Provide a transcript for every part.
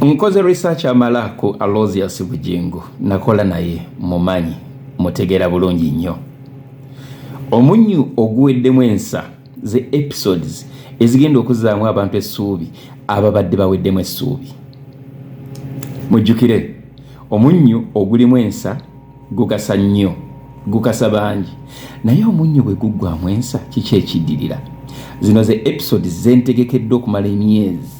Nkoze research amala ku Aloysius Bujjingo, nakola naye mumanyi mutegera bulungi nnyo. Omunnyo Oguweddemu Ensa ze episodes ezigenda okuzaamu abantu essuubi ababadde baweddemu essuubi. Mujjukire omunnyo ogulimu ensa gukasa nnyo, gukasa bangi, naye omunnyo bwe guggwamu ensa kiki ekiddirira? Zino ze episodes zentegekeddwa okumala emyezi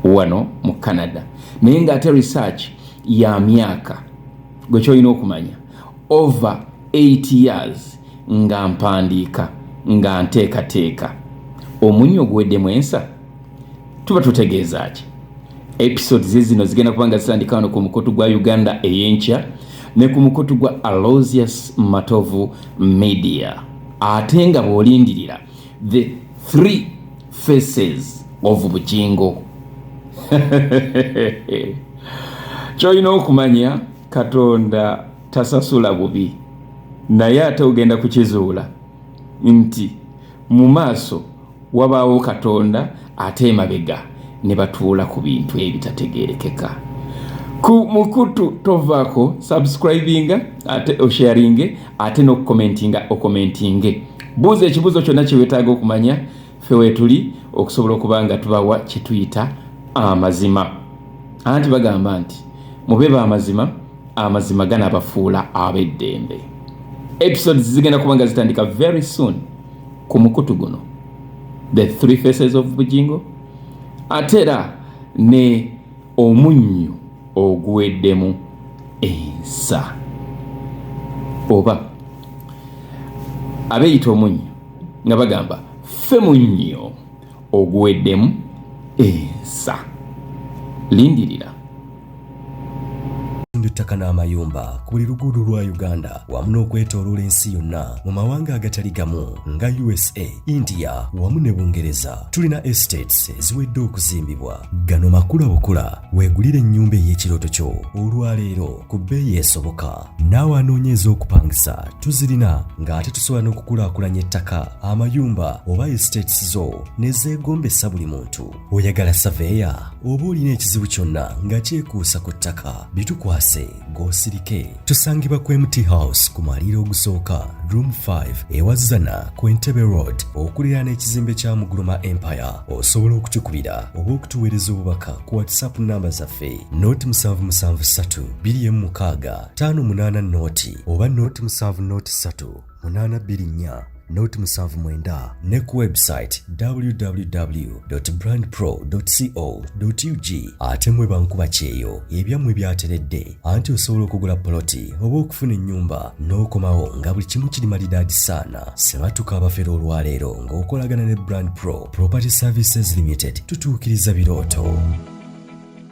wano mu Canada, naye ng'ate research ya myaka gwe kyolina okumanya over 8 years nga mpandiika nga nteekateeka. Omunnyo oguweddemu ensa tuba tutegeeza ki? Episodes zino zigenda kubanga zitandika wano ku mukutu gwa Uganda ey'enkya ne ku mukutu gwa Aloysius Matovu Media, ate nga bw'olindirira the 3 faces of Bujjingo. Kyolina okumanya Katonda tasasula bubi, naye ate ogenda kukizuula nti mu maaso wabaawo Katonda ate emabega ne batuula ku bintu ebitategeerekeka. Ku mukutu tovaako subscribinga ate osharinge ate n'okomentinge. Buuza ekibuuzo kyonna kye weetaaga okumanya, ffe weetuli okusobola okuba nga tubawa kye tuyita amazima. Anti bagamba nti mube b'amazima, amazima ganaabafuula ab'eddembe. Episodes zigenda kuba nga zitandika very soon ku mukutu guno, the 3 faces of Bujjingo, ate era ne omunnyo oguweddemu ensa, oba abeeyita omunnyo nga bagamba ffe munnyo oguweddemu ensa. Lindirira. Ettaka n'amayumba ku buli luguudo lwa Uganda wamu n'okwetooloola ensi yonna mu mawanga agatali gamu nga USA, India wamu ne Bungereza. Tulina estates eziwedde okuzimbibwa. Gano makula bukula weegulire ennyumba ey'ekirooto kyo olwaleero ku bbeeyi esoboka. Naawe anoonyeza okupangisa tuzirina, ng'ate tusobola n'okukulaakulanya ettaka, amayumba oba estates zo ne zeegombesa buli muntu. Oyagala saveya oba olina ekizibu kyonna nga kyekuusa ku ttaka, bitukwase gosirike. Tusangibwa ku MT House ku maliro ogusooka room 5 ewazana ku Entebbe Road okuliraana ekizimbe kya Muguluma Empire. Osobola okutukubira oba okutuweereza obubaka ku WhatsApp namba zaffe 0773 216 588 oba 0703 824 Note 79 ne ku website www.brandpro.co.ug. ate mwe bankuba kyeyo ebyammwe byateredde, anti osobola okugula poloti oba okufuna ennyumba n'okomawo nga buli kimu kiri malidaadi saana. Sebatuka abafera olwaleero ng'okolagana ne Brand Pro Property Services Limited tutuukiriza birooto.